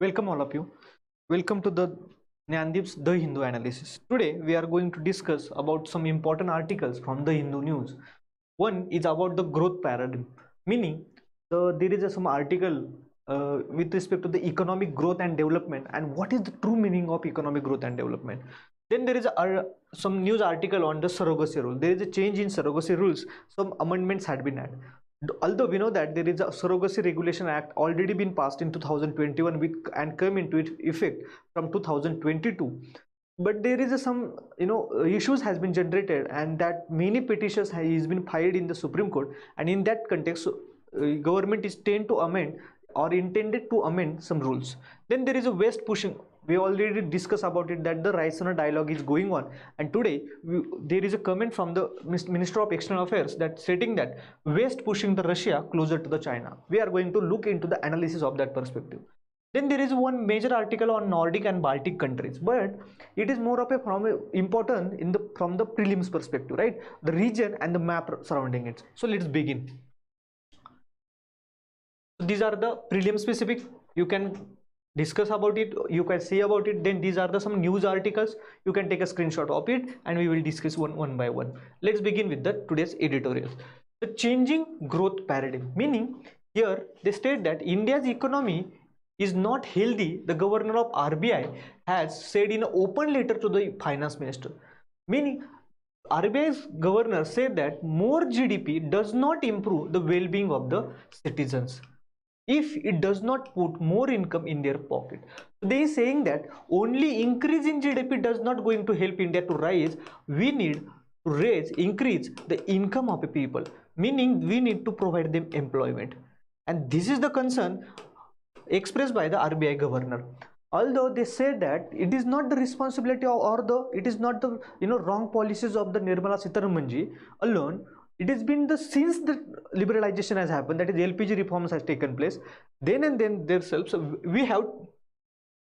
Welcome all of you. Welcome to the Nyandeep's The Hindu Analysis. Today we are going to discuss about some important articles from the Hindu News. One is about the growth paradigm, meaning there is some article with respect to the economic growth and development and what is the true meaning of economic growth and development. Then there is some news article on the surrogacy rule. There is a change in surrogacy rules. Some amendments had been added. Although we know that there is a surrogacy regulation act already been passed in 2021 and came into effect from 2022, but there is some issues has been generated and that many petitions has been filed in the Supreme Court, and in that context government is tend to amend or intended to amend some rules. Then there is a west pushing. We already discussed about it that the rational dialogue is going on, and today there is a comment from the Minister of External Affairs that stating that west pushing the Russia closer to the China. We are going to look into the analysis of that perspective. Then there is one major article on Nordic and Baltic countries, but it is more of important from the prelims perspective, right? The region and the map surrounding it. So let's begin. These are the prelim specific. You can discuss about it, you can see about it. Then these are some news articles. You can take a screenshot of it and we will discuss one by one. Let's begin with the today's editorials. The changing growth paradigm, meaning here they state that India's economy is not healthy. The governor of RBI has said in an open letter to the finance minister, meaning RBI's governor said that more GDP does not improve the well-being of the citizens if it does not put more income in their pocket. They are saying that only increase in GDP does not going to help India to rise. We need to increase the income of the people, meaning we need to provide them employment. And this is the concern expressed by the RBI governor. Although they said that it is not the responsibility it is not the wrong policies of the Nirmala Sitharamanji alone. It has been since the liberalization has happened, that is LPG reforms has taken place, then and then themselves we have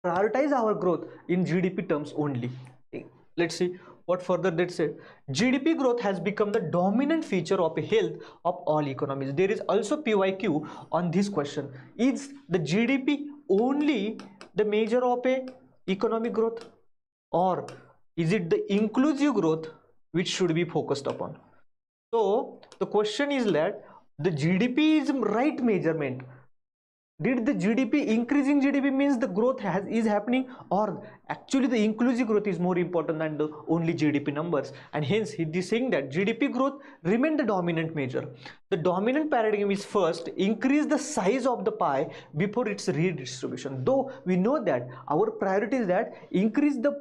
prioritized our growth in GDP terms only. Let's see what further they said. GDP growth has become the dominant feature of health of all economies. There is also PYQ on this question. Is the GDP only the measure of economic growth, or is it the inclusive growth which should be focused upon? So the question is that the GDP is right measurement. Did the GDP increasing GDP means the growth is happening, or actually the inclusive growth is more important than the only GDP numbers? And hence he is saying that GDP growth remain the dominant measure. The dominant paradigm is first increase the size of the pie before its redistribution. Though we know that our priority is that increase the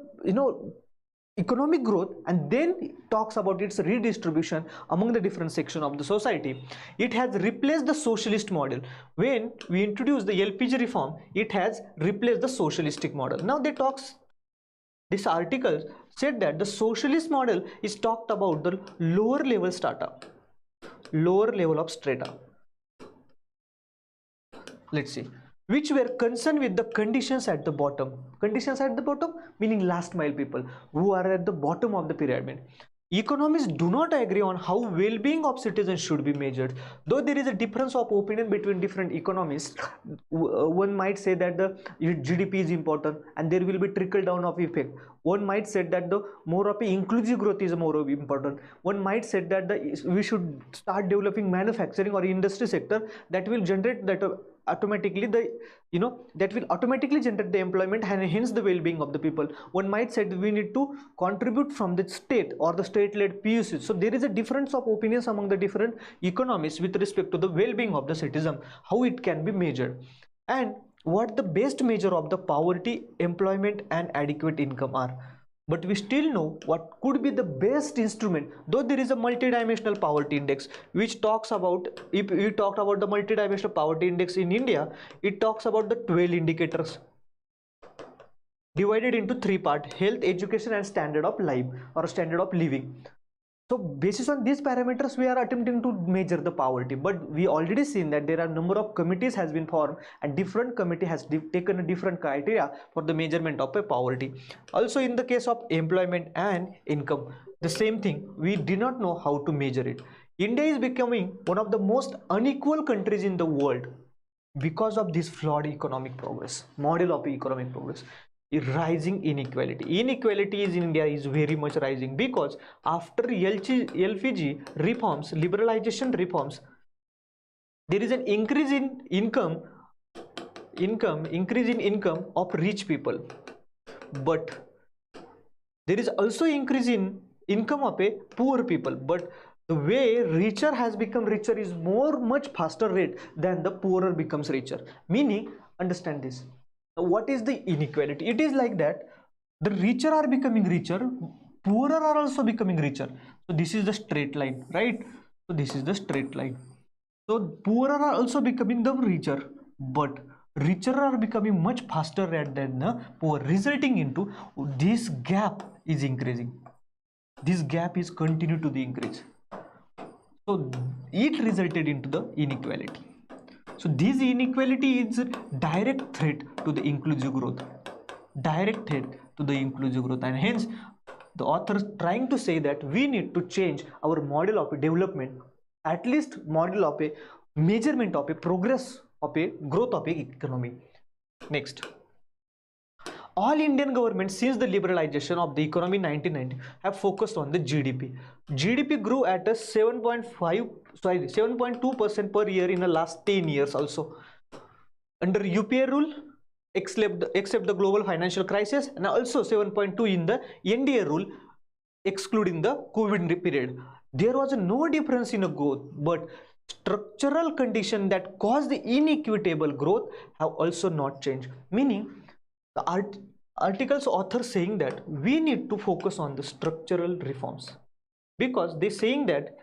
economic growth and then talks about its redistribution among the different sections of the society. It has replaced the socialist model. When we introduced the LPG reform, it has replaced the socialistic model. Now this article said that the socialist model is talked about the lower level of strata. Let's see, which were concerned with the conditions at the bottom. Conditions at the bottom meaning last mile people who are at the bottom of the pyramid. Economists do not agree on how well-being of citizens should be measured. Though there is a difference of opinion between different economists, one might say that the GDP is important and there will be trickle down of effect. One might say that the more of inclusive growth is more important. One might say that we should start developing manufacturing or industry sector that will generate that automatically that will automatically generate the employment and hence the well-being of the people. One might say that we need to contribute from the state or the state-led PUC. So there is a difference of opinions among the different economists with respect to the well-being of the citizen, how it can be measured, and what the best measure of the poverty, employment and adequate income are. But we still know what could be the best instrument, though there is a multidimensional poverty index which talks about, if we talked about the multidimensional poverty index in India, it talks about the 12 indicators divided into 3 parts: health, education and standard of life or standard of living. So basis on these parameters we are attempting to measure the poverty, but we already seen that there are number of committees has been formed and different committee has taken a different criteria for the measurement of a poverty. Also in the case of employment and income, the same thing, we do not know how to measure it. India is becoming one of the most unequal countries in the world. because of this flawed economic progress, model of economic progress, rising inequality is in India is very much rising, because after LPG reforms, liberalization reforms, there is an increase in income of rich people, but there is also increase in income of a poor people. But the way richer has become richer is much faster rate than the poorer becomes richer. Meaning, understand this. Now, what is the inequality? It is like that the richer are becoming richer, poorer are also becoming richer. So this is the straight line, right? So this is the straight line. So poorer are also becoming the richer, but richer are becoming much faster rate than the poor, resulting into this gap is increasing. This gap is continue to the increase. So it resulted into the inequality. So this inequality is a direct threat to the inclusive growth. Direct threat to the inclusive growth, and hence the author is trying to say that we need to change our model of a development, at least model of a measurement of a progress of a growth of a economy. Next, all Indian governments since the liberalization of the economy in 1990 have focused on the GDP. GDP grew at a 7.2% per year in the last 10 years also. Under UPA rule, except the global financial crisis, and also 7.2 in the NDA rule, excluding the COVID period. There was no difference in a growth, but structural conditions that cause the inequitable growth have also not changed. Meaning, the article's author saying that we need to focus on the structural reforms, because they saying that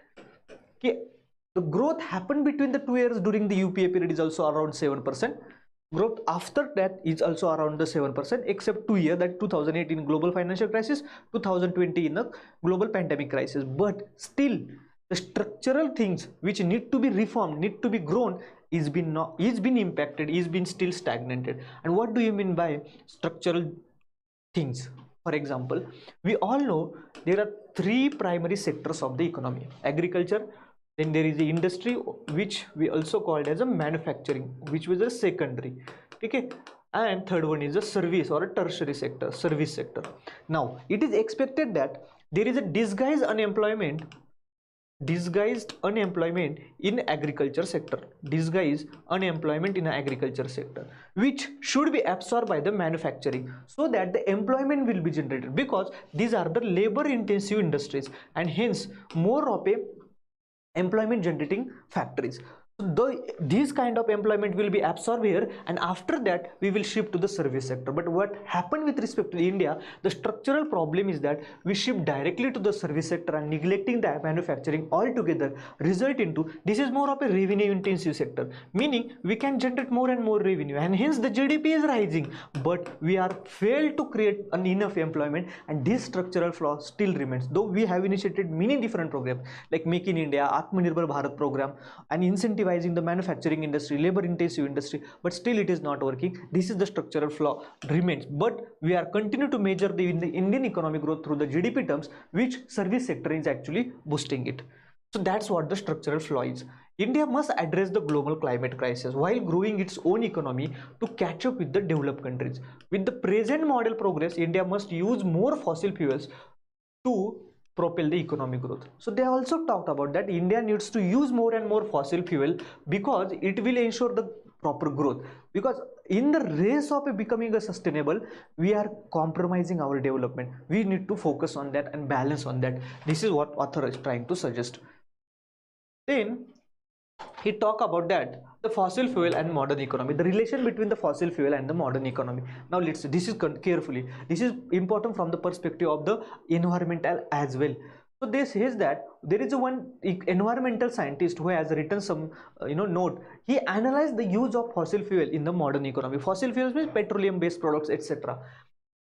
the growth happened between the 2 years during the UPA period is also around 7%. Growth after that is also around the 7%, except 2 years, that 2018 global financial crisis, 2020 in the global pandemic crisis. But still, the structural things which need to be reformed, need to be grown, is been impacted, is been still stagnated. And what do you mean by structural things? For example, we all know there are 3 primary sectors of the economy: agriculture, then there is the industry, which we also called as a manufacturing, which was a secondary, okay, and third one is a service or a tertiary sector, service sector. Now it is expected that there is a disguised unemployment in agriculture sector, which should be absorbed by the manufacturing, so that the employment will be generated, because these are the labor intensive industries, and hence more of a employment generating factories. So these kind of employment will be absorbed here, and after that we will shift to the service sector. But what happened with respect to India, the structural problem is that we shift directly to the service sector and neglecting the manufacturing altogether, result into this is more of a revenue intensive sector, meaning we can generate more and more revenue, and hence the GDP is rising, but we are failed to create enough employment, and this structural flaw still remains. Though we have initiated many different programs like Make in India, Atmanirbhar Bharat program, and incentivizing the manufacturing industry, labor intensive industry, but still it is not working. This is the structural flaw remains, but we are continue to measure the Indian economic growth through the GDP terms, which service sector is actually boosting it. So that's what the structural flaw is. India must address the global climate crisis while growing its own economy to catch up with the developed countries. With the present model progress, India must use more fossil fuels to propel the economic growth. So they also talked about that India needs to use more and more fossil fuel, because it will ensure the proper growth, because in the race of becoming a sustainable, we are compromising our development. We need to focus on that and balance on that. This is what author is trying to suggest. Then he talk about that the fossil fuel and modern economy, the relation between the fossil fuel and the modern economy. Now let's see, this is carefully, this is important from the perspective of the environmental as well. So this is that there is one environmental scientist who has written some note. He analyzed the use of fossil fuel in the modern economy. Fossil fuels means petroleum based products, etc.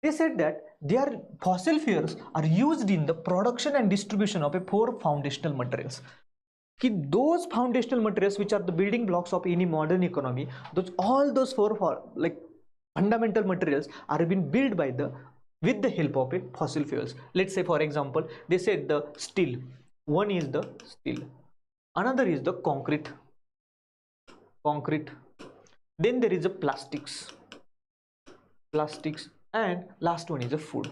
They said that their fossil fuels are used in the production and distribution of 4 foundational materials. Those foundational materials which are the building blocks of any modern economy, all those 4 like fundamental materials are being built by with the help of fossil fuels. Let's say, for example, they said the steel. One is the steel, another is the concrete, Then there is a plastics, and last one is a food.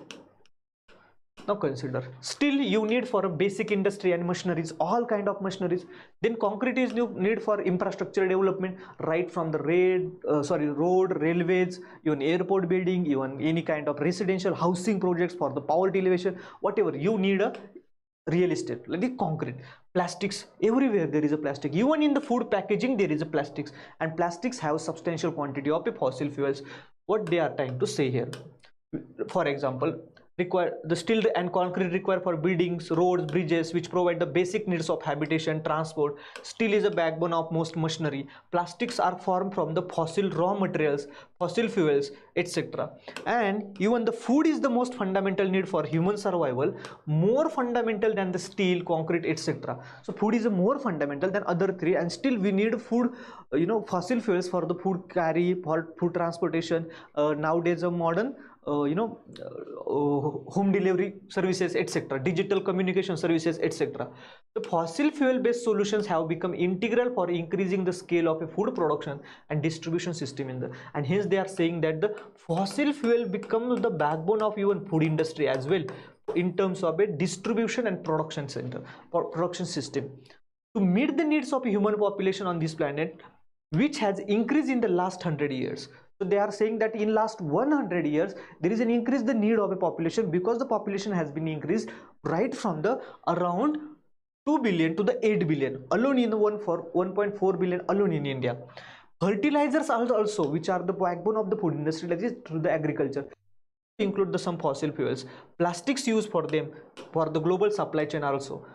Now consider, still you need for a basic industry and machineries, all kind of machineries. Then concrete is need for infrastructure development, right from the road, railways, even airport building, even any kind of residential housing projects for the poverty elevation, whatever you need a real estate, like the concrete. Plastics, everywhere there is a plastic, even in the food packaging there is a plastics, and plastics have substantial quantity of fossil fuels. What they are trying to say here, for example, require the steel and concrete required for buildings, roads, bridges, which provide the basic needs of habitation, transport. Steel is a backbone of most machinery. Plastics are formed from the fossil raw materials, fossil fuels, etc. And even the food is the most fundamental need for human survival, more fundamental than the steel, concrete, etc. So food is a more fundamental than other three, and still we need food, fossil fuels for the food carry, for food transportation. Nowadays a modern home delivery services, etc., digital communication services, etc. The fossil fuel based solutions have become integral for increasing the scale of a food production and distribution system and hence they are saying that the fossil fuel becomes the backbone of even food industry as well, in terms of a distribution and production system to meet the needs of a human population on this planet, which has increased in the last 100 years. So they are saying that in last 100 years there is an increase the need of a population, because the population has been increased right from the around 2 billion to the 8 billion alone in 1.4 billion alone in India. Fertilizers are also, which are the backbone of the food industry, like this, through the agriculture, include some fossil fuels. Plastics used for them for the global supply chain also.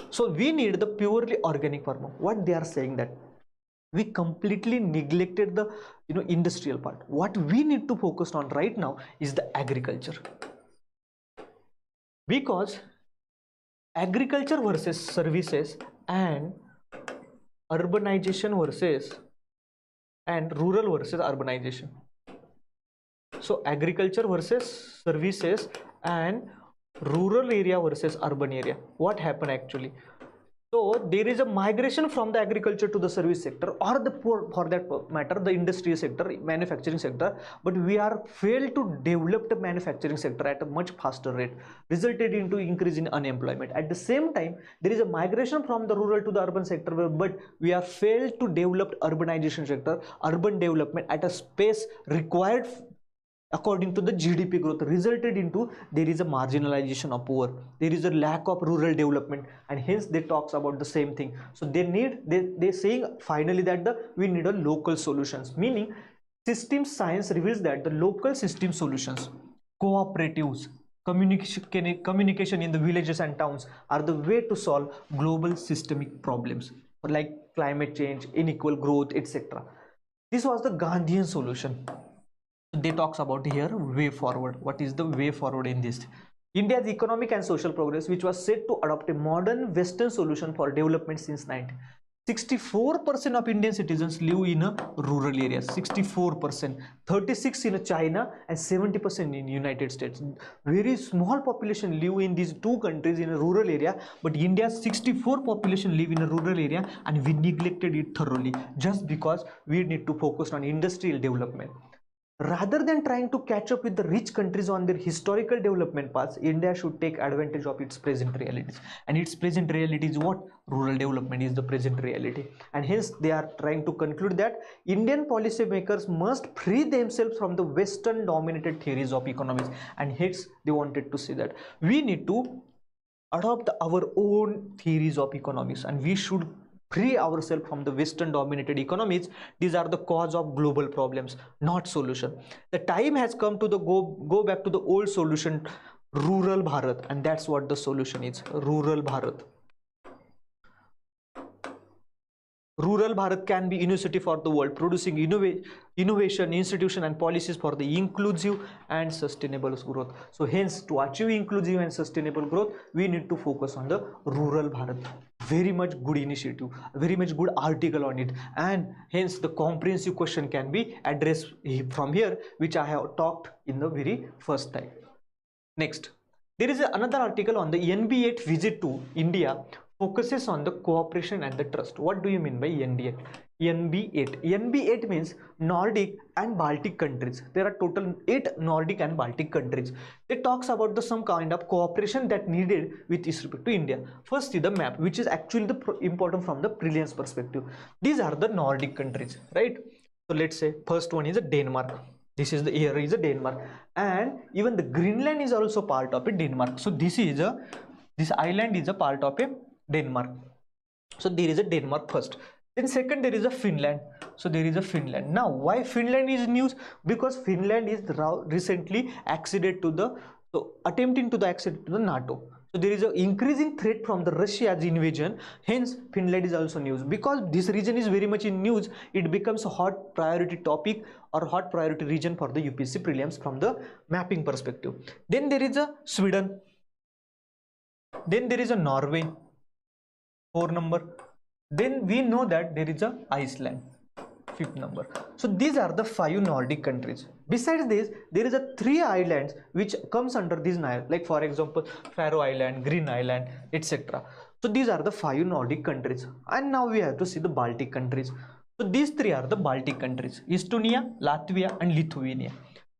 So we need the purely organic farmer. What they are saying that we completely neglected the industrial part. What we need to focus on right now is the agriculture, because agriculture versus services and urbanization versus and rural versus urbanization. So agriculture versus services and rural area versus urban area. What happened actually? So there is a migration from the agriculture to the service sector, or the for that matter the industrial sector, manufacturing sector, but we are failed to develop the manufacturing sector at a much faster rate, resulted into increase in unemployment. At the same time, there is a migration from the rural to the urban sector, but we are failed to develop urbanization sector, urban development at a pace required according to the GDP growth, resulted into there is a marginalization of poor, there is a lack of rural development, and hence they talks about the same thing. So they saying finally that we need a local solutions, meaning system science reveals that the local system solutions, cooperatives, communication in the villages and towns are the way to solve global systemic problems like climate change, unequal growth, etc. This was the Gandhian solution. They talks about here way forward. What is the way forward in this? India's economic and social progress, which was set to adopt a modern Western solution for development since 64% of Indian citizens live in a rural areas. 64%, 36% in China, and 70% in United States. Very small population live in these two countries in a rural area, but India's 64 population live in a rural area, and we neglected it thoroughly just because we need to focus on industrial development. Rather than trying to catch up with the rich countries on their historical development paths, India should take advantage of its present realities. And its present reality is what? Rural development is the present reality. And hence they are trying to conclude that Indian policymakers must free themselves from the Western dominated theories of economics. And hence they wanted to say that we need to adopt our own theories of economics, and we should free ourselves from the Western dominated economies. These are the cause of global problems, not solution. The time has come to the go back to the old solution, rural Bharat, and that's what the solution is. Rural Bharat. Rural Bharat can be university for the world, producing innovation, institution and policies for the inclusive and sustainable growth. So hence, to achieve inclusive and sustainable growth, we need to focus on the rural Bharat. Very much good initiative, very much good article on it, and hence the comprehensive question can be addressed from here, which I have talked in the very first time. Next, there is another article on the NB8 visit to India, focuses on the cooperation and the trust. What do you mean by ND8? NB8. NB8 means Nordic and Baltic countries. There are total 8 Nordic and Baltic countries. It talks about the some kind of cooperation that needed with respect to India. First is the map, which is actually the important from the prelims perspective. These are the Nordic countries, right? So let's say first one is a Denmark. This is the here is a Denmark, and even the Greenland is also part of a Denmark. So this island is a part of a Denmark. So there is a Denmark first. Then second there is a Finland. So there is a Finland. Now why Finland is news? Because Finland is recently acceded to the attempting to the accede to the NATO. So there is an increasing threat from the Russia's invasion. Hence Finland is also news. Because this region is very much in news, it becomes a hot priority topic or hot priority region for the UPSC prelims from the mapping perspective. Then there is a Sweden. Then there is a Norway, 4 number. Then we know that there is a Iceland, 5th number. So these are the 5 Nordic countries. Besides this, there is a 3 islands which comes under these, like for example Faroe Island, Green Island, etc. So these are the 5 Nordic countries. And now we have to see the Baltic countries. So these 3 are the Baltic countries: Estonia, Latvia and Lithuania.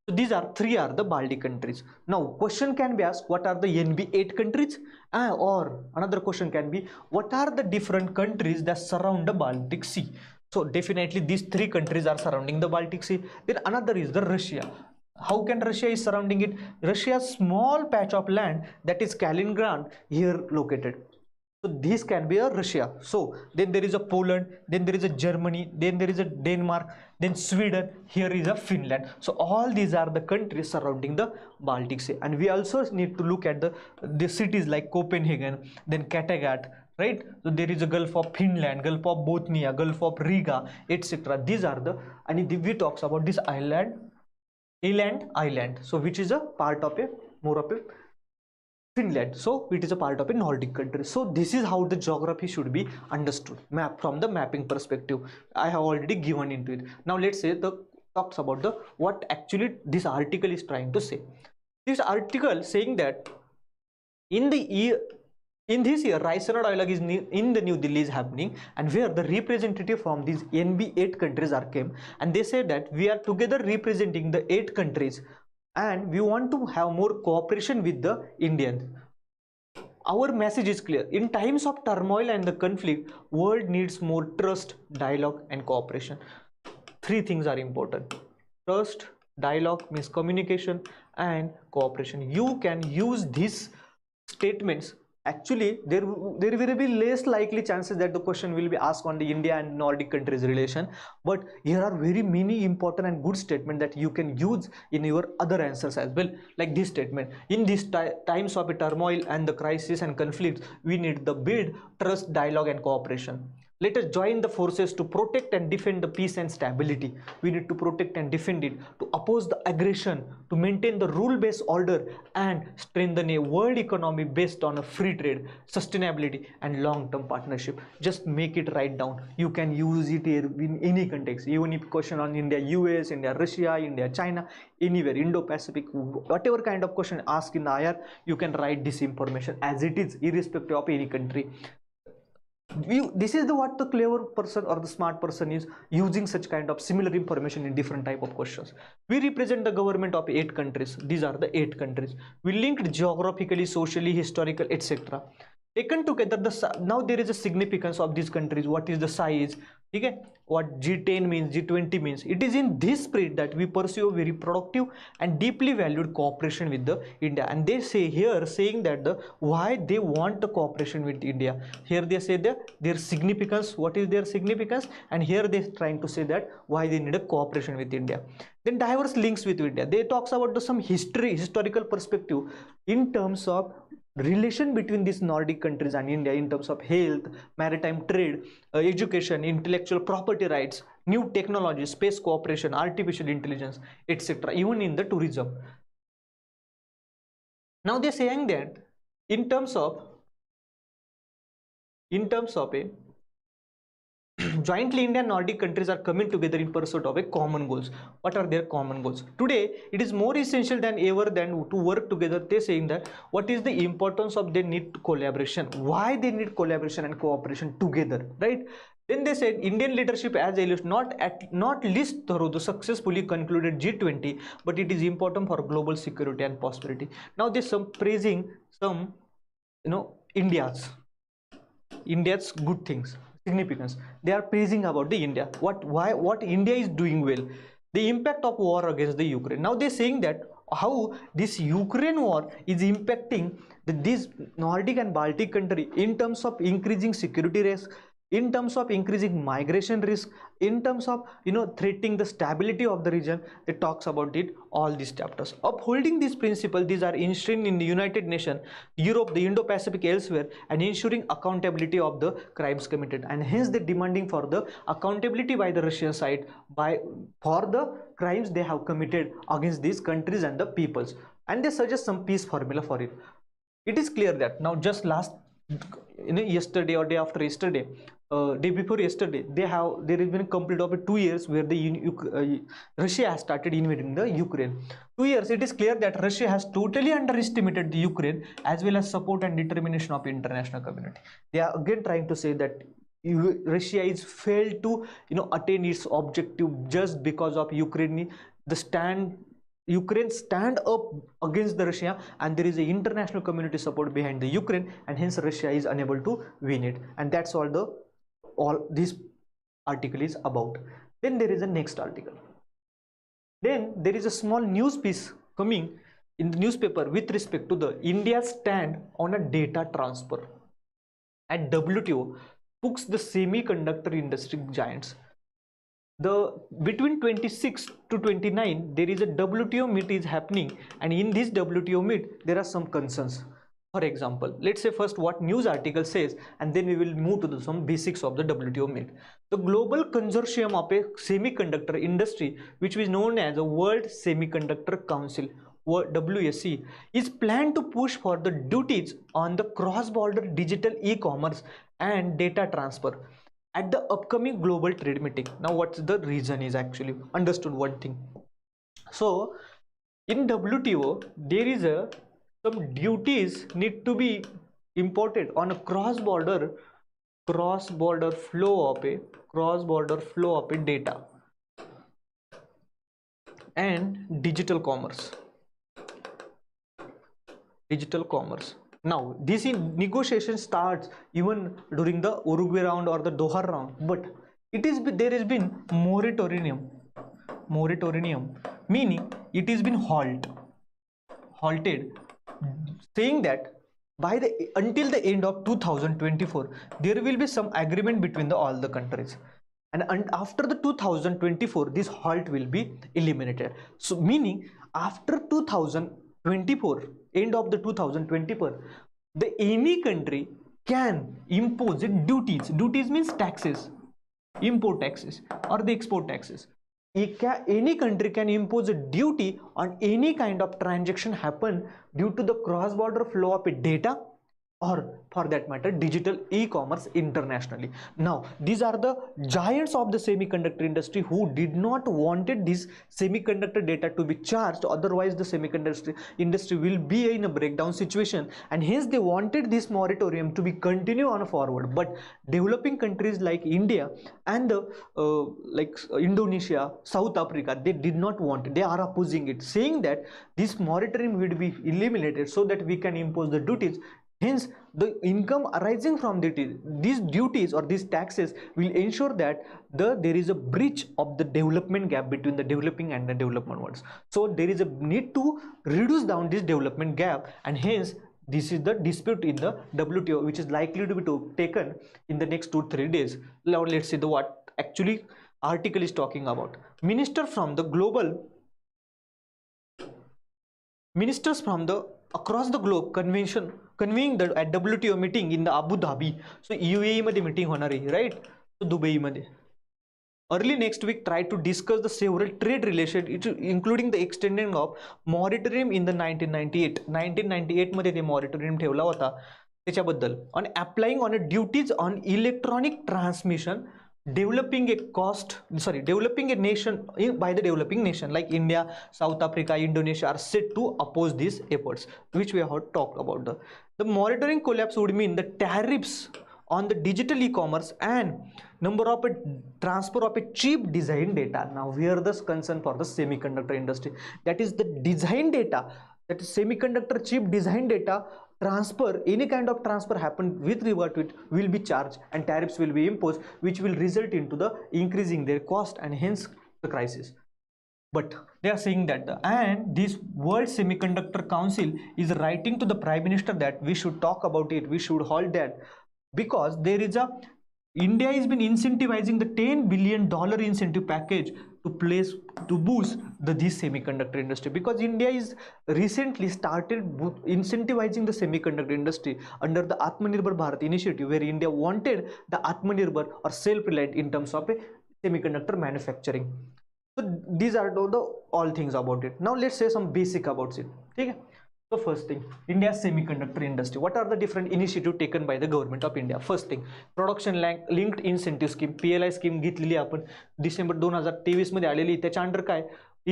So these are 3 are the Baltic countries. Now question can be asked, what are the NB8 countries? Or another question can be, what are the different countries that surround the Baltic Sea? So definitely these 3 countries are surrounding the Baltic Sea. Then another is the Russia. How can Russia is surrounding it? Russia's small patch of land, that is Kaliningrad, here located. So this can be a Russia. So then there is a Poland, then there is a Germany, then there is a Denmark, then Sweden, here is a Finland. So all these are the countries surrounding the Baltic Sea. And we also need to look at the cities like Copenhagen, then Kattegat, right? So there is a Gulf of Finland, Gulf of Bothnia, Gulf of Riga, etc. These are the, and if we talks about this island, so which is a part of a more of a Finland, so it is a part of a Nordic country. So this is how the geography should be understood, map from the mapping perspective. I have already given into it. Now let's say the talks about the what actually this article is trying to say. This article saying that in this year Raisina dialogue is in the New Delhi is happening, and where the representative from these NB8 countries are came, and they said that we are together representing the 8 countries and we want to have more cooperation with the Indians. Our message is clear. In times of turmoil and the conflict, world needs more trust, dialogue and cooperation. 3 things are important. Trust, dialogue means communication, and cooperation. You can use these statements. Actually, there will be less likely chances that the question will be asked on the India and Nordic countries relation, but here are very many important and good statements that you can use in your other answers as well. Like this statement: in these times of a turmoil and the crisis and conflicts, we need the build trust, dialogue and cooperation. Let us join the forces to protect and defend the peace and stability. We need to protect and defend it, to oppose the aggression, to maintain the rule-based order and strengthen a world economy based on a free trade, sustainability and long-term partnership. Just make it right down. You can use it here in any context. Even if question on India, US, India, Russia, India, China, anywhere, Indo-Pacific, whatever kind of question asked in the IR, you can write this information as it is, irrespective of any country. This is what the clever person or the smart person is using such kind of similar information in different type of questions. We represent the government of 8 countries. These are the 8 countries. We linked geographically, socially, historical, etc. Taken together, now there is a significance of these countries. What is the size? Okay, what G10 means, G20 means. It is in this spirit that we pursue very productive and deeply valued cooperation with the India. And they say here, saying that why they want the cooperation with India. Here they say their significance, what is their significance, and here they are trying to say that why they need a cooperation with India. Then diverse links with India. They talks about some historical perspective in terms of relation between these Nordic countries and India in terms of health, maritime trade, education, intellectual property rights, new technology, space cooperation, artificial intelligence, etc. Even in the tourism. Now they're saying that in terms of a jointly India and Nordic countries are coming together in pursuit of a common goals. What are their common goals? Today, it is more essential than ever to work together. They saying that what is the importance of they need collaboration, why they need collaboration and cooperation together, right? Then they said Indian leadership as not least through the successfully concluded G20, but it is important for global security and prosperity. Now they some praising some India's good things, significance. They are praising about the India, what India is doing well, the impact of war against the Ukraine. Now they're saying that how this Ukraine war is impacting these Nordic and Baltic country in terms of increasing security risk, in terms of increasing migration risk, in terms of threatening the stability of the region. It talks about it, all these chapters. Upholding this principle, these are enshrined in the United Nations, Europe, the Indo-Pacific, elsewhere, and ensuring accountability of the crimes committed. And hence they demanding for the accountability by the Russian side for the crimes they have committed against these countries and the peoples. And they suggest some peace formula for it. It is clear that now just yesterday or day after yesterday, day before yesterday, there has been a complete of 2 years where the Russia has started invading the Ukraine. 2 years. It is clear that Russia has totally underestimated the Ukraine as well as support and determination of international community. They are again trying to say that Russia is failed to attain its objective just because of Ukraine stand up against the Russia, and there is a international community support behind the Ukraine, and hence Russia is unable to win it. And that's all this article is about. Then there is a next article. Then there is a small news piece coming in the newspaper with respect to the India's stand on a data transfer. At WTO hooks the semiconductor industry giants. Between 26 to 29 there is a WTO meet is happening, and in this WTO meet there are some concerns. For example, let's say first what news article says, and then we will move to some basics of the WTO meet. The global consortium of a semiconductor industry, which is known as the World Semiconductor Council, WSC, is planned to push for the duties on the cross-border digital e-commerce and data transfer at the upcoming global trade meeting. Now what's the reason is actually understood one thing. So in WTO there is some duties need to be imported on a cross-border flow of a data and digital commerce. Now this negotiation starts even during the Uruguay round or the Doha round, but there has been moratorium, meaning it has been halted, saying that until the end of 2024 there will be some agreement between all the countries, and after the 2024 this halt will be eliminated. So meaning after 2024, end of the 2024, any country can impose duties. Duties means taxes, import taxes or the export taxes. Any country can impose a duty on any kind of transaction happen due to the cross-border flow of data, or for that matter digital e-commerce internationally. Now these are the giants of the semiconductor industry who did not wanted this semiconductor data to be charged, otherwise the semiconductor industry will be in a breakdown situation, and hence they wanted this moratorium to be continue on forward. But developing countries like India and Indonesia, South Africa, they did not want it. They are opposing it, saying that this moratorium will be eliminated so that we can impose the duties. Hence, the income arising from these duties or these taxes will ensure that there is a breach of the development gap between the developing and the development worlds. So there is a need to reduce down this development gap, and hence this is the dispute in the WTO, which is likely to be taken in the next 2-3 days. Now let's see what actually article is talking about. Ministers from across the globe convening the at WTO meeting in the Abu Dhabi. So UAE मध्ये meeting होणार आहे, right? So Dubai मध्ये. Early next week tried to discuss the several trade relations, including the extending of moratorium in the 1998 मध्ये ते moratorium ठेवला होता त्याच्याबद्दल, on applying on a duties on electronic transmission, developing a nation by the developing nation like India, South Africa, Indonesia are set to oppose these efforts, which we have talked about. The moratorium collapse would mean the tariffs on the digital e-commerce and number of a transfer of a cheap design data. Now here the concern for the semiconductor industry, that is the design data, that is semiconductor chip design data transfer, any kind of transfer happen with regard to it will be charged and tariffs will be imposed, which will result into the increasing their cost and hence the crisis. But they are saying that and this World Semiconductor Council is writing to the Prime Minister that we should talk about it, we should halt that, because there is a India has been incentivizing the $10 billion incentive package to boost this semiconductor industry, because India is recently started incentivizing the semiconductor industry under the Atmanirbhar Bharat initiative, where India wanted the Atmanirbhar or self-reliant in terms of a semiconductor manufacturing. So these are all things about it. Now let's say some basic about it. Okay? So first thing, India's semiconductor industry. What are the different initiatives taken by the government of India? First thing, production linked incentive scheme, PLI scheme घेतलेली आपण December 2023 मध्ये आलेली. त्याच्या under काय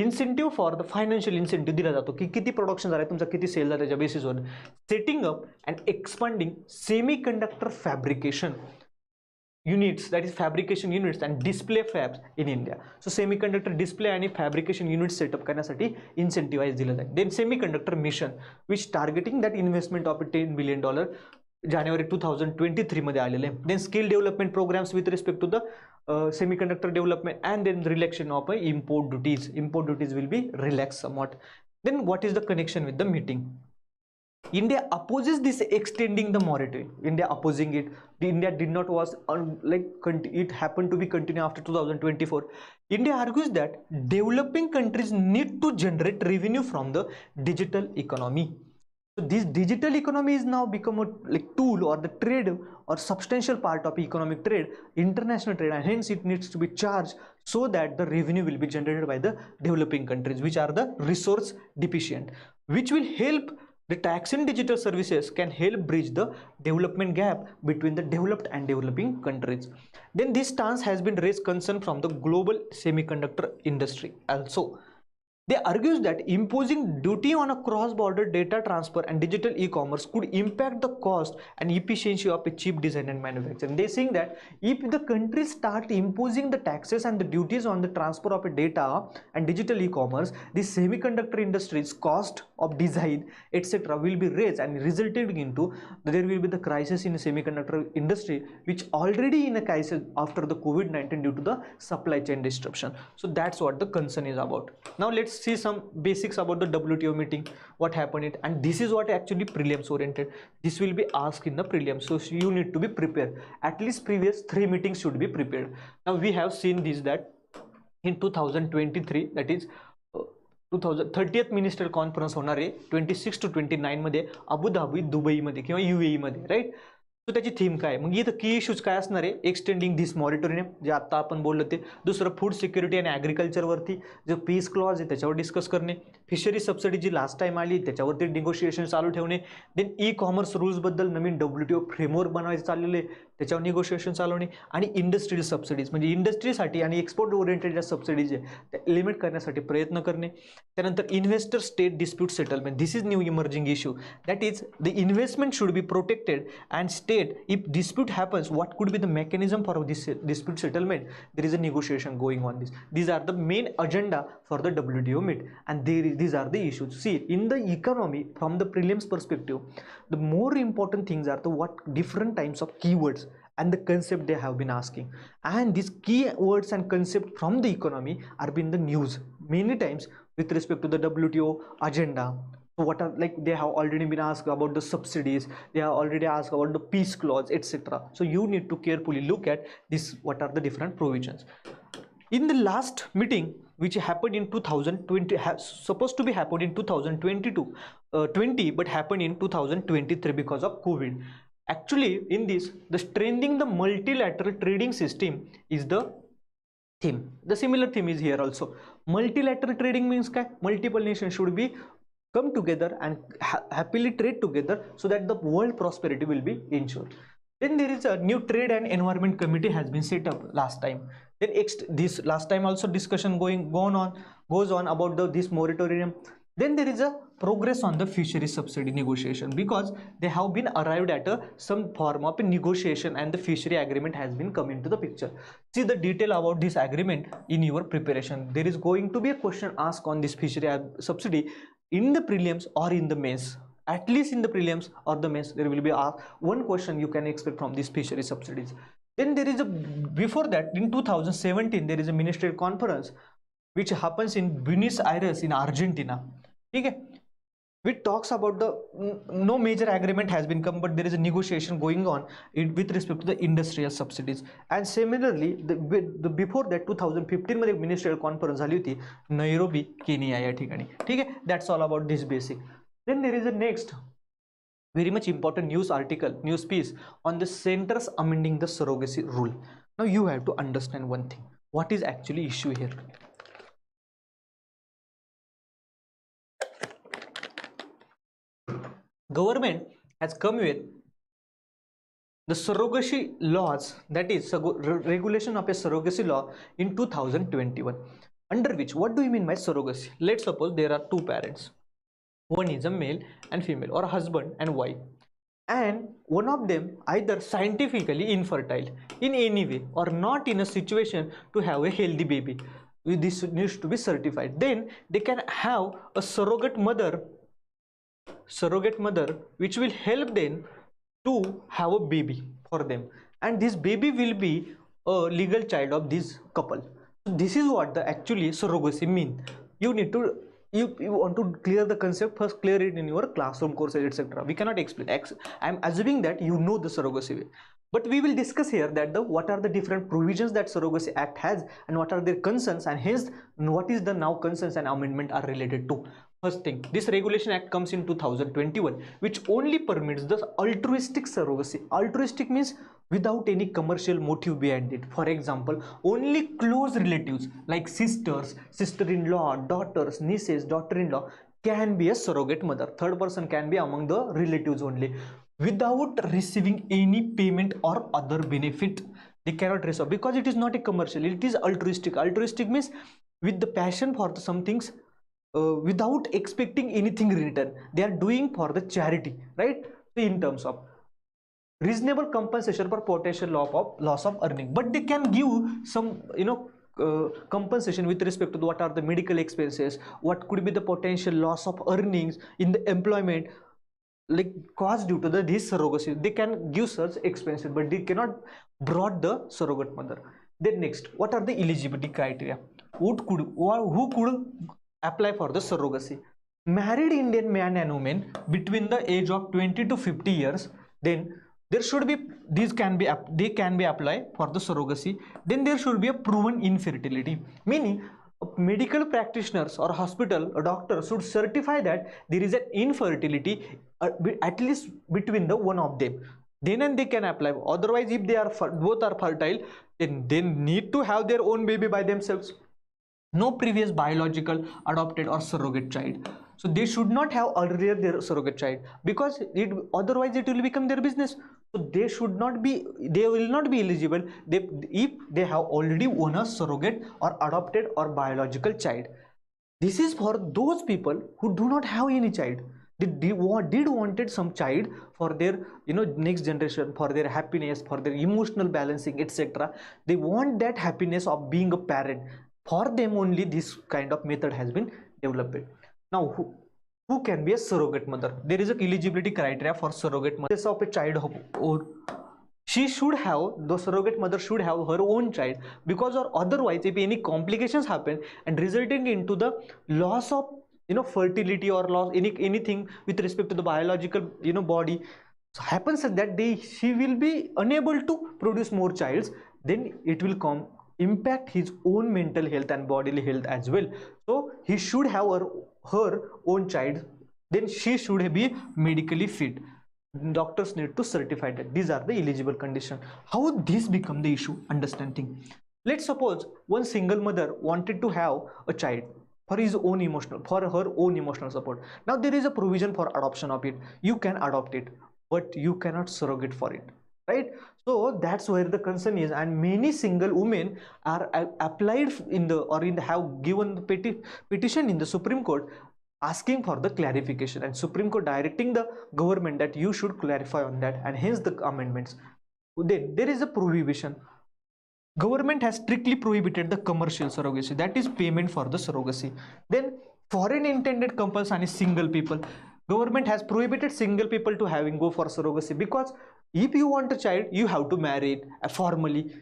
incentive for the financial incentive दिला जातो की किती प्रोडक्शन झालं, तुमचा किती सेल झाला त्याच्या बेसिसवर. Setting up and expanding semiconductor fabrication units, that is fabrication units and display fabs in India. So semiconductor display and fabrication units setup करण्यासाठी incentivize दिलं जाईल. Then semiconductor mission which targeting that investment of $10 billion January 2023 मध्ये आलेले. Then skill development programs with respect to the semiconductor development and then relaxation of import duties. Import duties will be relaxed somewhat. Then what is the connection with the meeting? India opposes this extending the moratorium. India opposing it. India did not was it happened to be continue after 2024. India argues that developing countries need to generate revenue from the digital economy. So this digital economy is now become a tool or the trade or substantial part of economic trade, international trade, and hence it needs to be charged so that the revenue will be generated by the developing countries, which are the resource deficient, which will help. The tax and digital services can help bridge the development gap between the developed and developing countries. Then this stance has been raised concern from the global semiconductor industry also. They argue that imposing duty on a cross-border data transfer and digital e-commerce could impact the cost and efficiency of a chip design and manufacturing. They are saying that if the countries start imposing the taxes and the duties on the transfer of a data and digital e-commerce, the semiconductor industry's cost of design, etc., will be raised and resulting into there will be the crisis in the semiconductor industry, which already in a crisis after the COVID-19 due to the supply chain disruption. So that's what the concern is about. Now let's see some basics about the WTO meeting, what happened it, and this is what actually prelims oriented. This will be asked in the prelims, so you need to be prepared. At least previous 3 meetings should be prepared. Now we have seen this that in 2023, that is 30th minister conference होणार आहे 26 to 29 मध्ये Abu Dhabi Dubai मध्ये किंवा UAE मध्ये, right. तो त्याची theme काय, मग इथं की इश्यूज काय असणार आहे, एक्सटेंडिंग दिस मॉरिटोरियम जे आता आपण बोललो ते, दुसरं फूड सिक्युरिटी आणि ॲग्रिकल्चरवरती जो पीस क्लॉज आहे त्याच्यावर डिस्कस करणे, फिशरी सबसिडी जी लास्ट टाइम आली त्याच्यावरती निगोशिएशन चालू ठेवणे, देन ई कॉमर्स रूल्सबद्दल नवीन WTO फ्रेमवर्क बनवायचं चाललेले त्याच्यावर निगोशिएशन चालवणे, आणि इंडस्ट्रियल सबसिडीज म्हणजे इंडस्ट्रीसाठी आणि एक्सपोर्ट ओरिएंटेड ज्या सबसिडीज आहे त्या एलिमिनेट करण्यासाठी प्रयत्न करणे. त्यानंतर investor state dispute settlement, this is new emerging issue, that is the investment should be protected and state if dispute happens, what could be the mechanism for this dispute settlement. There is a negotiation going on this. These are the main agenda for the WTO meet, and these are the issues. See, in the economy from the prelims perspective, the more important things are the what different types of keywords and the concept they have been asking, and these keywords and concept from the economy are been the news many times with respect to the WTO agenda. So what are, like, they have already been asked about the subsidies, they have already asked about the peace clause, etc. So you need to carefully look at this, what are the different provisions. In the last meeting which happened in 2020, supposed to be happened in 2020 but happened in 2023 because of COVID. Actually in this, the strengthening the multilateral trading system is the theme. The similar theme is here also. Multilateral trading means multiple nations should be come together and happily trade together so that the world prosperity will be ensured. Then there is a new trade and environment committee has been set up last time. Then this last time also discussion goes on about this moratorium. Then there is a progress on the fishery subsidy negotiation, because they have been arrived at some form of a negotiation and the fishery agreement has been come into the picture. See the detail about this agreement in your preparation. There is going to be a question asked on this fishery subsidy in the prelims or in the mains. At least in the prelims or the mains there will be one question you can expect from these fishery subsidies. Then there is a, before that in 2017 there is a ministerial conference which happens in Buenos Aires in Argentina. Okay, which talks about the no major agreement has been come, but there is a negotiation going on with respect to the industrial subsidies. And similarly the before that 2015 मध्ये ministerial conference झाली होती Nairobi Kenya या ठिकाणी. ठीक आहे, that's all about this basic. Then there is a next very much important news article, news piece on the centers amending the surrogacy rule. Now you have to understand one thing, what is actually issue here. Government has come with the surrogacy laws, that is regulation of a surrogacy law in 2021, under which, what do you mean by surrogacy? Let's suppose there are two parents, one is a male and female, or husband and wife, and one of them either scientifically infertile in any way or not in a situation to have a healthy baby. This needs to be certified. Then they can have a surrogate mother which will help them to have a baby for them, and this baby will be a legal child of this couple. So this is what the actually surrogacy mean. You need to, you want to clear the concept, first clear it in your classroom courses, etc. We cannot explain. I am assuming that you know the surrogacy way, but we will discuss here that what are the different provisions that Surrogacy Act has and what are their concerns, and hence what is the now concerns and amendment are related to. First thing, this regulation act comes in 2021, which only permits the altruistic surrogacy. Altruistic means without any commercial motive behind it. For example, only close relatives like sisters, sister-in-law, daughters, nieces, daughter-in-law can be a surrogate mother. Third person can be among the relatives only, without receiving any payment or other benefit. They cannot receive, because it is not a commercial, it is altruistic. Altruistic means with the passion for some things, without expecting anything in return. They are doing for the charity, right? In terms of reasonable compensation for potential loss of earning, but they can give some, compensation with respect to what are the medical expenses, what could be the potential loss of earnings in the employment, like caused due to this surrogacy. They can give such expenses, but they cannot brought the surrogate mother. Then next, what are the eligibility criteria? Who could apply for the surrogacy? Married Indian man and woman between the age of 20 to 50 years. Then there should be, they can be applied for the surrogacy. Then there should be a proven infertility, meaning medical practitioners or hospital or doctor should certify that there is an infertility at least between the one of them. Then and they can apply. Otherwise, if they are both are fertile, then they need to have their own baby by themselves. No previous biological, adopted or surrogate child. So they should not have earlier their surrogate child, because otherwise it will become their business. So they will not be eligible if they have already won a surrogate or adopted or biological child. This is for those people who do not have any child. They wanted some child for their next generation, for their happiness, for their emotional balancing, etc. They want that happiness of being a parent. For them only this kind of method has been developed. Now who can be a surrogate mother? There is a eligibility criteria for surrogate mother of a child, or she should have, the surrogate mother should have her own child, because or otherwise if any complications happen and resulting into the loss of fertility or loss anything with respect to the biological body, so happens that she will be unable to produce more childs, then it will impact his own mental health and bodily health as well. So he should have her own child, then she should be medically fit. Doctors need to certify that these are the eligible conditions. How this become the issue? Understanding. Let's suppose one single mother wanted to have a child for her own emotional support. Now there is a provision for adoption of it. You can adopt it, but you cannot surrogate for it, right? So that's where the concern is, and many single women are applied have given the petition in the Supreme Court asking for the clarification, and Supreme Court directing the government that you should clarify on that, and hence the amendments. Then there is a prohibition. Government has strictly prohibited the commercial surrogacy, that is payment for the surrogacy. Then foreign intended couples and single people, government has prohibited single people to having go for surrogacy, because if you want a child you have to marry it formally.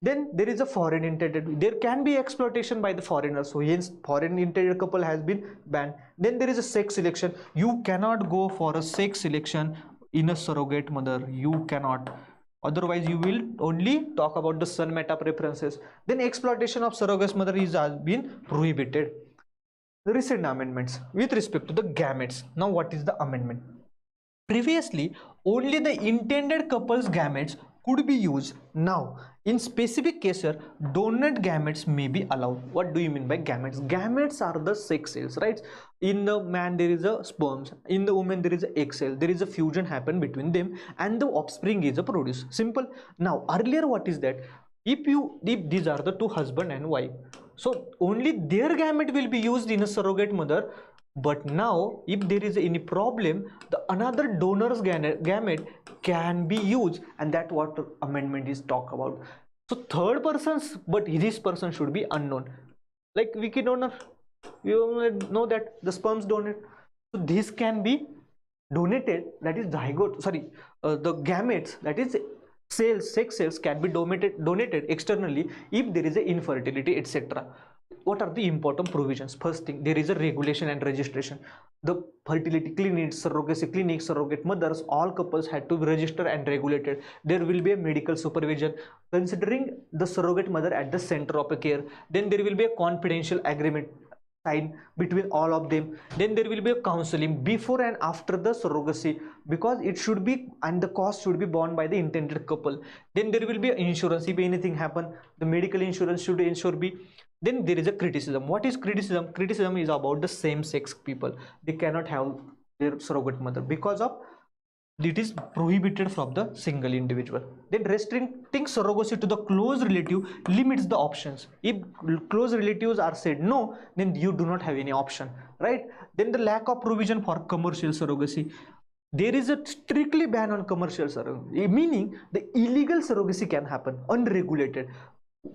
Then there is a foreign intended, there can be exploitation by the foreigners, so hence foreign intended couple has been banned. Then there is a sex selection, you cannot go for a sex selection in a surrogate mother, you cannot, otherwise you will only talk about the son meta preferences. Then exploitation of surrogate mother has been prohibited. The recent amendments with respect to the gametes. Now what is the amendment? Previously only the intended couple's gametes could be used. Now in specific cases donor gametes may be allowed. What do you mean by gametes? Gametes are the sex cells, right? In the man there is a sperms, in the woman there is a egg cell, there is a fusion happen between them and the offspring is a produce. Simple. Now earlier what is that, if these are the two husband and wife, so only their gamete will be used in a surrogate mother. But now if there is any problem, the another donor's gamete can be used, and that what amendment is talk about. So third persons, but this person should be unknown, like wiki donor, you know that the sperms donate, so this can be donated, that is zygote, sorry, the gametes, that is cells, sex cells can be donated externally if there is a infertility, etc. What are the important provisions? First thing, there is a regulation and registration. The fertility clinics, surrogacy clinics, surrogate mothers, all couples had to be registered and regulated. There will be a medical supervision considering the surrogate mother at the center of a care. Then there will be a confidential agreement signed between all of them. Then there will be a counseling before and after the surrogacy, because it should be, and the cost should be borne by the intended couple. Then there will be insurance, if anything happen, the medical insurance should ensure be. Then there is a criticism. What is criticism? Criticism is about the same sex people, they cannot have their surrogate mother because of it is prohibited from the single individual. Then restricting surrogacy to the close relative limits the options. If close relatives are said no, then you do not have any option, right? Then the lack of provision for commercial surrogacy. There is a strictly ban on commercial surrogacy, meaning the illegal surrogacy can happen unregulated.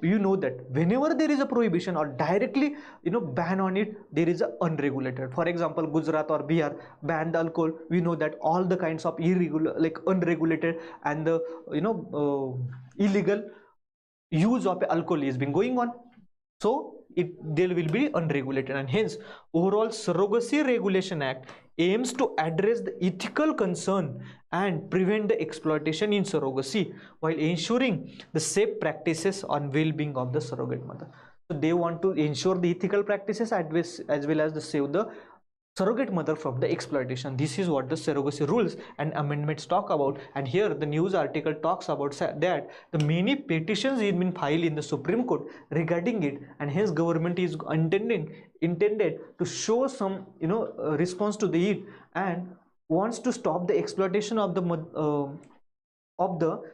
You know that whenever there is a prohibition or directly ban on it, there is a unregulated. For example, Gujarat or Bihar banned alcohol. We know that all the kinds of irregular, like unregulated and the illegal use of alcohol is been going on, so there will be unregulated. And hence overall Surrogacy Regulation Act aims to address the ethical concern and prevent the exploitation in surrogacy while ensuring the safe practices on well-being of the surrogate mother. So they want to ensure the ethical practices as well as the save the surrogate mother from the exploitation. This is what the surrogacy rules and amendments talk about. And here the news article talks about that the many petitions have been filed in the Supreme Court regarding it, and hence government is intended to show some response to the it and wants to stop the exploitation of the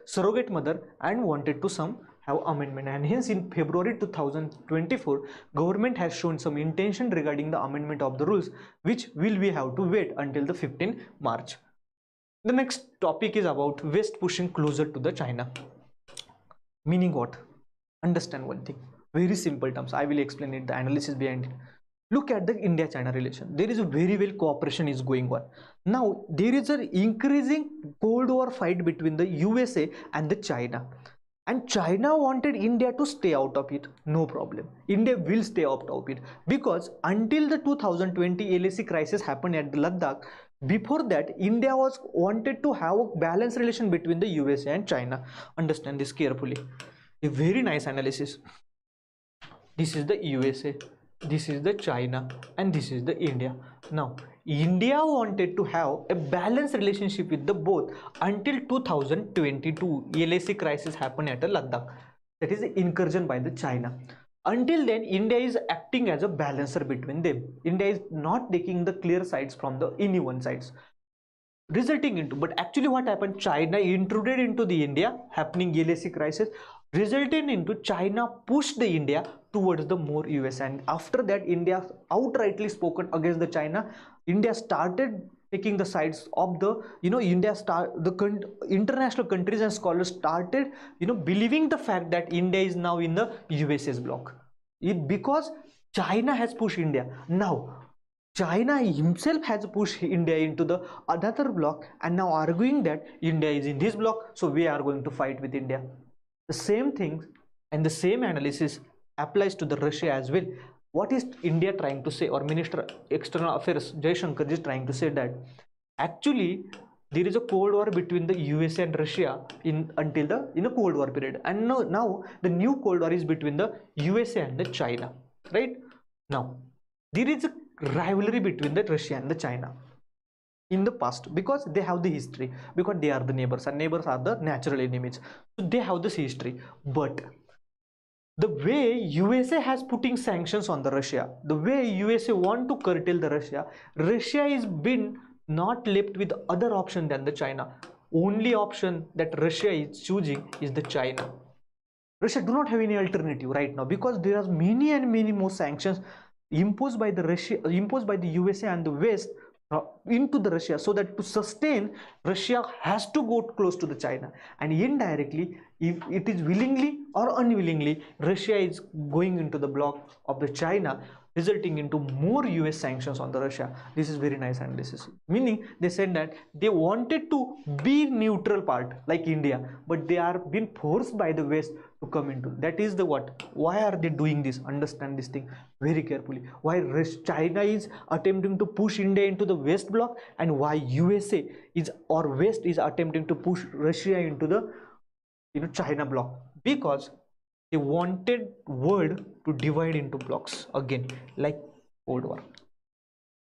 surrogate mother and wanted to some have amendment. And hence in February 2024 government has shown some intention regarding the amendment of the rules, which will we have to wait until the 15th March. The next topic is about West pushing closer to the China. Meaning what? Understand one thing, very simple terms, I will explain it, the analysis behind it. Look at the India-China relation. There is a very well cooperation is going on. Now there is an increasing Cold War fight between the USA and the China. And China wanted India to stay out of it. No problem. India will stay out of it, because until the 2020 LAC crisis happened at the Ladakh, before that India was wanted to have a balanced relation between the USA and China. Understand this carefully. A very nice analysis. This is the USA, this is the China, and this is the India. Now India wanted to have a balanced relationship with the both until 2022 LAC crisis happened at Ladakh, that is the incursion by the China. Until then India is acting as a balancer between them. India is not taking the clear sides from the any one sides, resulting into, but actually what happened, China intruded into the India happening LAC crisis, resulting into China pushed the India towards the more US. And after that, India outrightly spoken against the China. India started taking the sides of the, international countries and scholars started, believing the fact that India is now in the US's block. Because China has pushed India. Now China himself has pushed India into the another block, and now arguing that India is in this block, so we are going to fight with India. The same thing and the same analysis applies to the Russia as well. What is India trying to say, or Minister External Affairs Jaishankar is trying to say that actually there is a cold war between the USA and Russia in a Cold War period, and now the new Cold War is between the USA and the China, right? Now there is a rivalry between the Russia and the China in the past, because they have the history, because they are the neighbors, and neighbors are the natural enemies, so they have this history. But the way USA has putting sanctions on the Russia, the way USA want to curtail the Russia is been not left with other option than the China. Only option that Russia is choosing is the China. Russia do not have any alternative right now, because there are many and many more sanctions imposed by the USA and the West into the Russia, so that to sustain Russia has to go close to the China, and indirectly, if it is willingly or unwillingly, Russia is going into the block of the China, resulting into more US sanctions on the Russia. This is very nice analysis, meaning they said that they wanted to be neutral part like India, but they are being forced by the West to come into. That is the what. Why are they doing this? Understand this thing very carefully. Why China is attempting to push India into the West bloc, and why USA is, or West is attempting to push Russia into the China bloc, because they wanted world to divide into blocks again, like Cold War.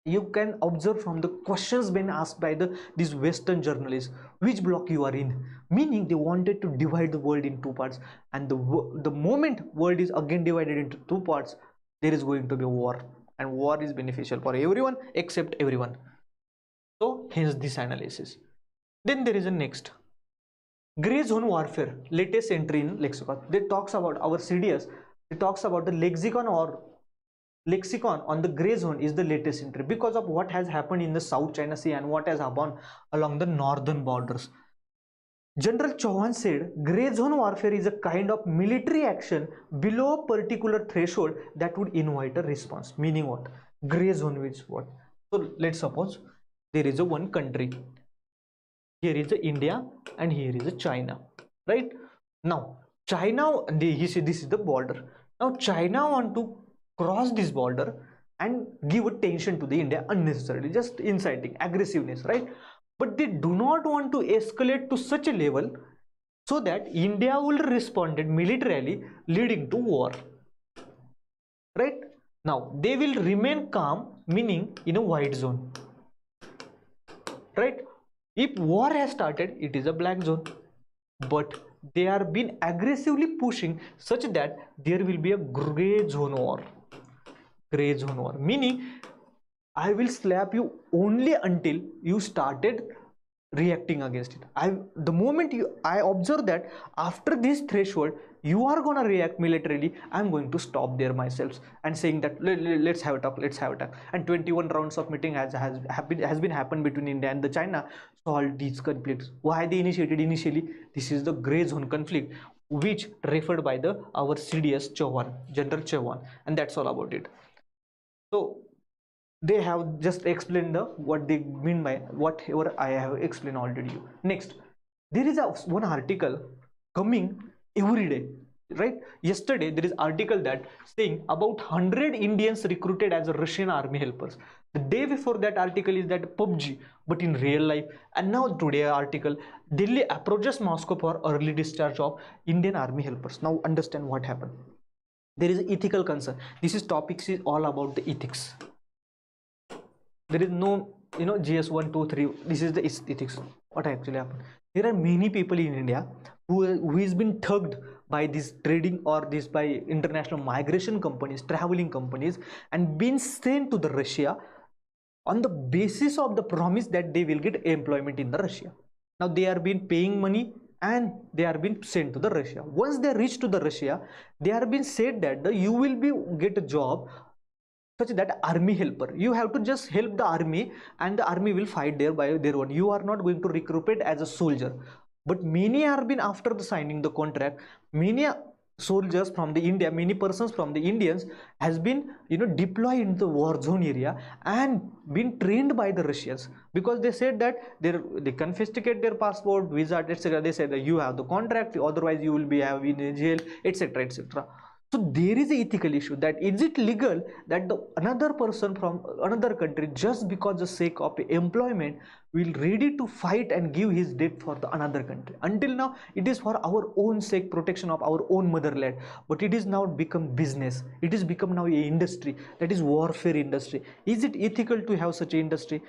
You can observe from the questions being asked by these Western journalists, which block you are in, meaning they wanted to divide the world in two parts, and the moment world is again divided into two parts, there is going to be a war, and war is beneficial for everyone except everyone. So hence this analysis. Then there is a next gray zone warfare, latest entry in lexicon. They talks about our CDS. It talks about the lexicon on the gray zone is the latest entry, because of what has happened in the South China Sea and what has happened along the northern borders. General Chauhan said gray zone warfare is a kind of military action below a particular threshold that would invite a response. Meaning what? Gray zone is what? So let's suppose there is a one country. Here is India and here is China, right? Now China, this is the border. Now China want to cross this border and give attention to the India unnecessarily, just inciting aggressiveness, right? But they do not want to escalate to such a level so that India will respond militarily, leading to war, right? Now they will remain calm, meaning in a white zone, right? If war has started, it is a black zone, but they are being aggressively pushing such that there will be a gray zone war. Gray zone war, meaning I will slap you only until you started reacting against it. The moment I observe that after this threshold you are gonna react militarily, I'm going to stop there myself and saying that let's have a talk, and 21 rounds of meeting has been happened between India and the China, solve these conflicts. Why they initiated initially? This is the gray zone conflict, which referred by our CDS Chauhan, General Chauhan, and that's all about it. So they have just explained what they mean by whatever I have explained already. Next, there is one article coming every day, right? Yesterday there is article that saying about 100 Indians recruited as a Russian army helpers. The day before that article is that PUBG, but in real life. And now today article, Delhi approaches Moscow for early discharge of Indian army helpers. Now understand what happened. There is ethical concern. This is topics is all about the ethics. There is no GS 1 2 3. This is the ethics. What actually happened? There are many people in India who is been thugged by this trading or this by international migration companies, traveling companies, and been sent to the Russia on the basis of the promise that they will get employment in the Russia. Now they are been paying money and they are being sent to the Russia. Once they reach to the Russia, they are being said that you will be get a job such that army helper. You have to just help the army and the army will fight there by their own. You are not going to recruit as a soldier. But many are been after the signing the contract, many soldiers from the India, many persons from the Indians has been deployed into the war zone area and been trained by the Russians, because they said that they confiscate their passport, visa, etc. They said that you have the contract, otherwise you will be in jail, etc., etc. So there is an ethical issue, that is it legal that the another person from another country, just because the sake of employment, will ready to fight and give his death for the another country. Until now it is for our own sake, protection of our own motherland, but it is now become business, it is become now a industry, that is warfare industry. Is it ethical to have such an industry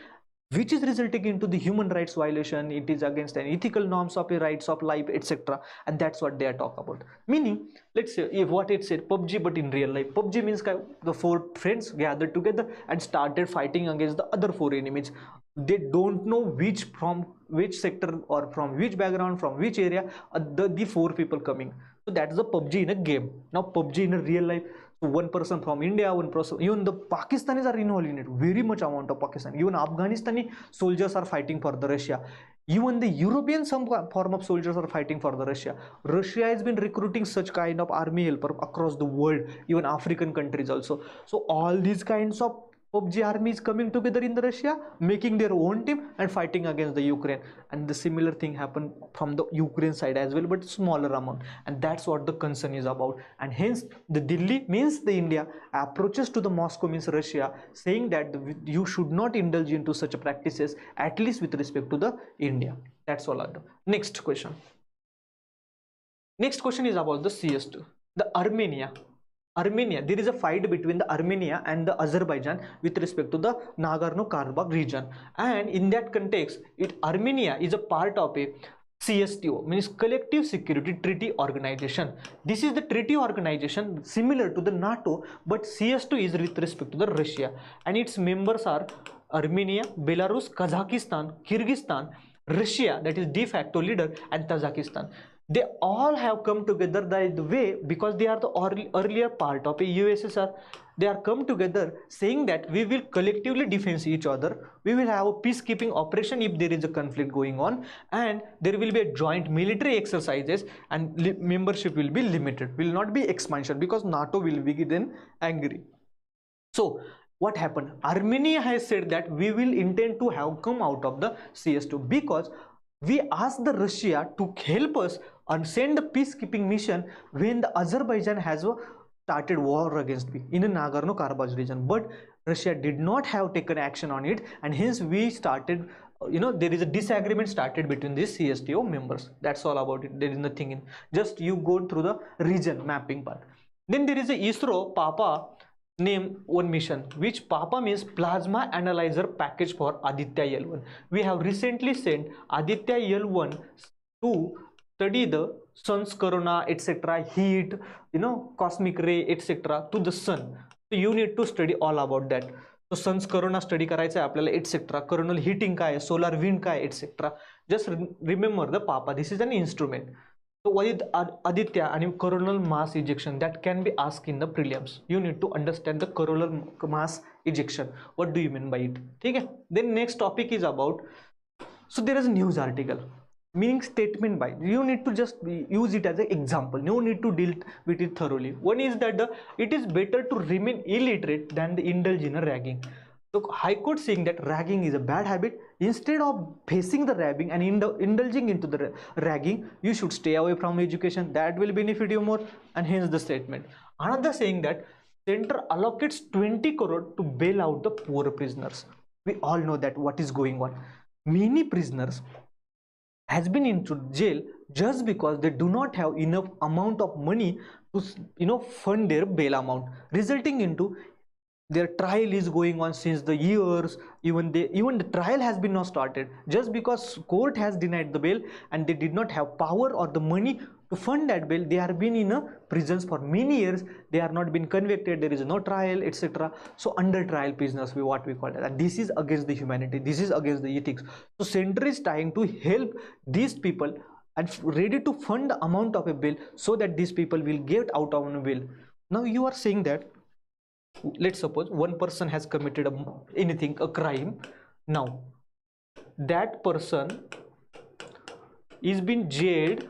which is resulting into the human rights violation? It is against an ethical norms of the rights of life, etc. And that's what they are talking about. Meaning, let's say if what it said PUBG, but in real life PUBG means the four friends gathered together and started fighting against the other four enemies. They don't know which from which sector or from which background, from which area the four people coming. So that's the PUBG in a game. Now PUBG in a real life, so one person from India, one person, even the Pakistanis are involved in it, very much amount of Pakistan, even Afghanistani soldiers are fighting for the Russia, even the European some form of soldiers are fighting for the Russia. Russia has been recruiting such kind of army helper across the world, even African countries also. So all these kinds of PUBG army is coming together in the Russia, making their own team and fighting against the Ukraine. And the similar thing happened from the Ukraine side as well, but smaller amount. And that's what the concern is about. And hence the Delhi means the India approaches to the Moscow means Russia, saying that you should not indulge into such practices, at least with respect to the India. That's all I do. Next question. Next question is about the CS2, the Armenia. There is a fight between the Armenia and the Azerbaijan with respect to the Nagorno-Karabakh region, and in that context, Armenia is a part of a CSTO, means Collective Security Treaty Organization. This is the treaty organization similar to the NATO, but CS2 is with respect to the Russia, and its members are Armenia, Belarus, Kazakhstan, Kyrgyzstan, Russia, that is de facto leader, and Tajikistan. They all have come together the way, because they are the earlier part of a USSR. They are come together saying that we will collectively defend each other, we will have a peacekeeping operation if there is a conflict going on, and there will be a joint military exercises, and membership will be limited, will not be expansion, because NATO will be then angry. So what happened? Armenia has said that we will intend to have come out of the CS2, because we asked the Russia to help us and send the peacekeeping mission when the Azerbaijan has started war against me in the Nagorno-Karabakh region, but Russia did not have taken action on it, and hence we started, there is a disagreement started between these CSTO members. That's all about it. There is nothing in, just you go through the region mapping part. Then there is a ISRO Papa name one mission, which Papa means Plasma Analyzer Package for Aditya L1. We have recently sent Aditya L1 to study the sun's corona, etc., heat, cosmic ray, etc., to the sun. So you need to study all about that. So sun's corona study करायचा आहे आपल्याला, etc., coronal heating काय, solar wind काय, etc. Just remember the Papa, this is an instrument. So what is Aditya and coronal mass ejection, that can be asked in the prelims. You need to understand the coronal mass ejection. What do you mean by it? Okay. Then next topic is about, so there is a news article, meaning statement by, you need to just use it as an example, no need to deal with it thoroughly. One is that it is better to remain illiterate than the indulge in a ragging. So High Court saying that ragging is a bad habit. Instead of facing the ragging and indulging into the ragging, you should stay away from education. That will benefit you more, and hence the statement. Another saying that center allocates 20 crore to bail out the poor prisoners. We all know that what is going on. Many prisoners has been into jail just because they do not have enough amount of money to fund their bail amount, resulting into their trial is going on since the years, even the trial has been not started, just because court has denied the bail and they did not have power or the money to fund that bail. They have been in prisons for many years, they are not been convicted, there is no trial, etc. So under trial prisoners, what we call it, and this is against the humanity, this is against the ethics. So center is trying to help these people and ready to fund the amount of a bill so that these people will get out on a bill. Now you are saying that, let's suppose one person has committed a crime. Now that person is been jailed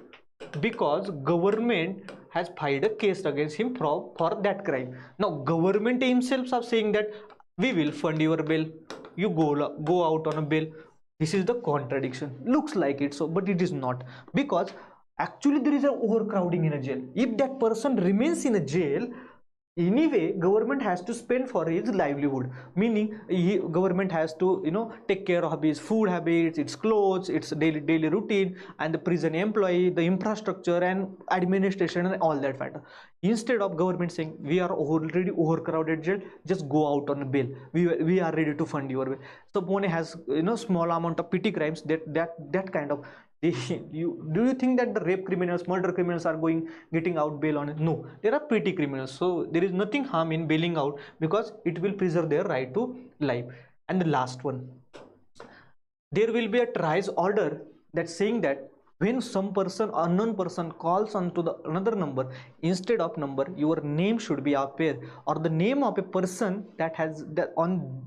because government has filed a case against him for that crime. Now government himself are saying that we will fund your bill, you go out on a bill. This is the contradiction. Looks like it so, but it is not, because actually there is an overcrowding in a jail. If that person remains in a jail, anyway government has to spend for his livelihood, meaning government has to take care of his food habits, its clothes, its daily routine, and the prison employee, the infrastructure and administration and all that factor. Instead of government saying we are already overcrowded jail, just go out on a bill, we are ready to fund your bill. So Pune has small amount of petty crimes, that kind of do you think that the rape criminals, murder criminals are getting out bail on it? No, there are petty criminals, so there is nothing harm in bailing out, because it will preserve their right to life. And the last one, there will be a trice order that's saying that when some person, unknown person, calls onto the another number, instead of number your name should be appear, or the name of a person that has that on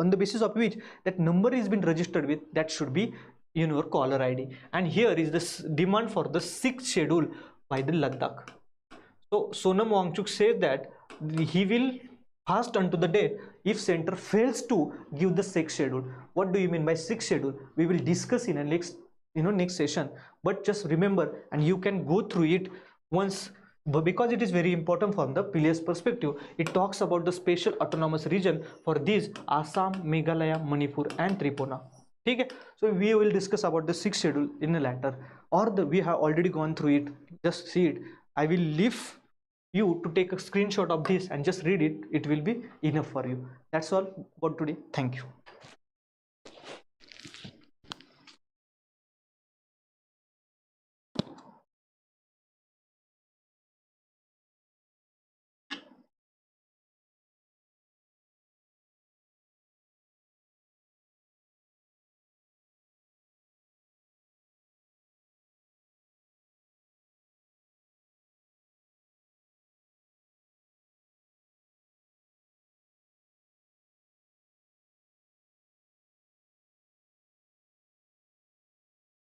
the basis of which that number is been registered with, that should be in your caller ID. And here is this demand for the sixth schedule by the Ladakh. So Sonam Wangchuk says that he will fast unto the death if center fails to give the sixth schedule. What do you mean by sixth schedule? We will discuss in a next session, but just remember, and you can go through it once, but because it is very important from the previous perspective. It talks about the special autonomous region for these Assam, Meghalaya, Manipur and Tripura. Okay, so we will discuss about the sixth schedule in a later, or we have already gone through it. Just see it. I will leave you to take a screenshot of this and just read it. It will be enough for you. That's all for today. Thank you.